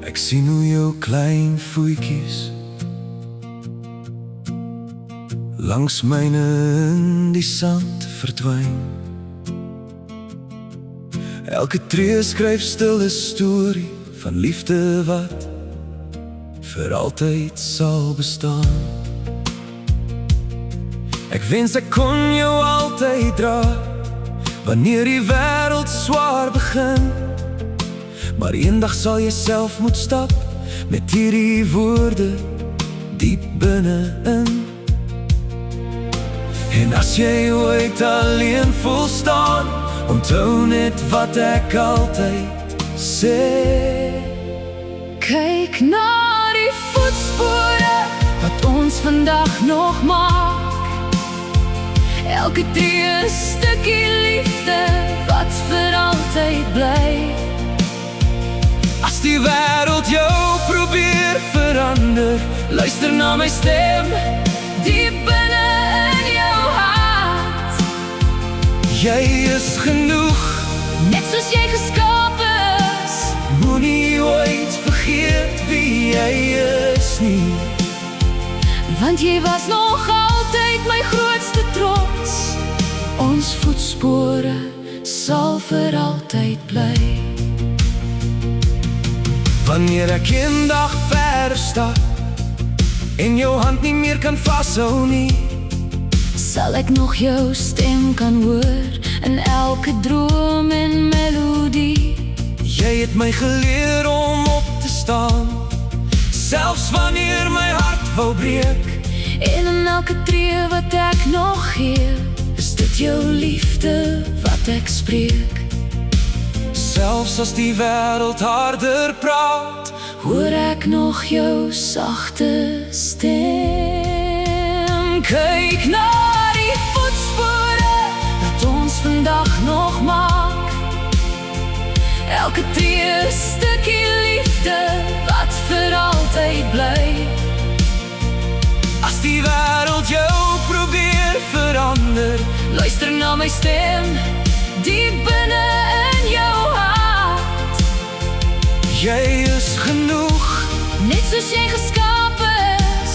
Ek sien hoe jou klein voetjies langs myne in die sand verdwyn. Elke tree skryf stil 'n storie van liefde wat vir altyd sal bestaan. Ek wens ek kon jou altyd dra wanneer die wêreld swaar begin. Maar eendag sal jy self moet stap met hierdie woorde diep binne-in. En as jy ooit alleen voel staan, onthou net wat ek altyd sê. Kyk na die voetspore wat ons vandag nog maak. Elke tree 'n stukkie liefde wat vir altyd bly. As die wêreld jou probeer verander, luister na my stem Diep binne in jou hart. Jy is genoeg, Net soos jy geskaap is. moenie ooit vergeet wie jy is nie. Want jy was nog altyd my grootste trots. Ons voetspore sal vir altyd bly. Wanneer ek eendag ver stap en jou hand nie meer kan vashou nie, Sal ek nog jou stem kan hoor in elke droom en melodie. jy het my geleer om op te staan, selfs wanneer my hart wou breek. En in elke tree wat ek nog gee, is dit jou liefde wat ek spreek. Selfs as die wêreld harder praat, Hoor ek nog jou sagte stem. Kyk na die voetspore dat ons vandag nog maak. Elke tree 'n stukkie liefde wat vir altyd bly. as die wêreld jou probeer verander, Luister na my stem, diep binne in jou hart. jy is genoeg, Net soos jy geskaap is.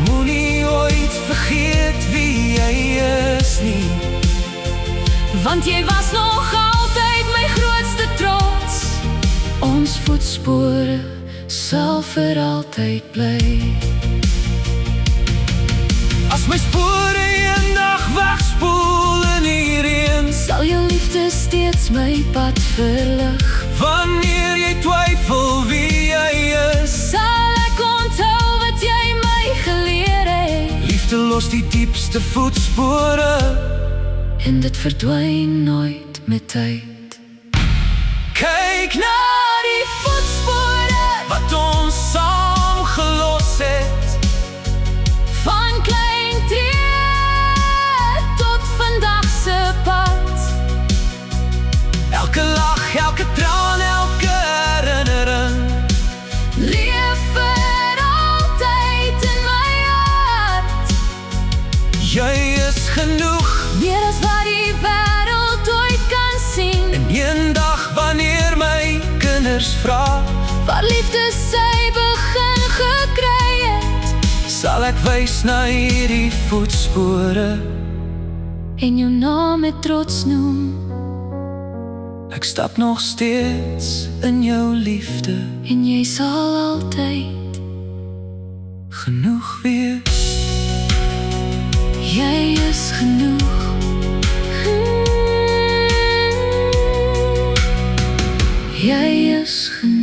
moenie ooit vergeet wie jy is nie. Want jy was nog altyd my grootste trots. Ons voetspore sal vir altyd bly. As my spore eendag wegspoel in die reën, Sal jou liefde steeds my pad verlig. wanneer jy twyfel wie jy is, Sal ek onthou wat jy my geleer het. liefde los die diepste voetspore. En dit verdwyn nooit met tyd. Kyk na die voetspore wat ons saam gelos het. Van klein tree tot vandag se pad. Elke lach, elke traan, elke herinnering, Leef vir altyd in my hart. jy is genoeg. Meer as wat die wêreld ooit kan sien. En eendag wanneer my kinders vra, Waar liefde sy begin gekry het. sal ek wys na hierdie voetspore. En jou naam met trots noem. Ek stap nog steeds in jou liefde, En jy sal altyd. genoeg wees. Jy is genoeg. Jy is genoeg.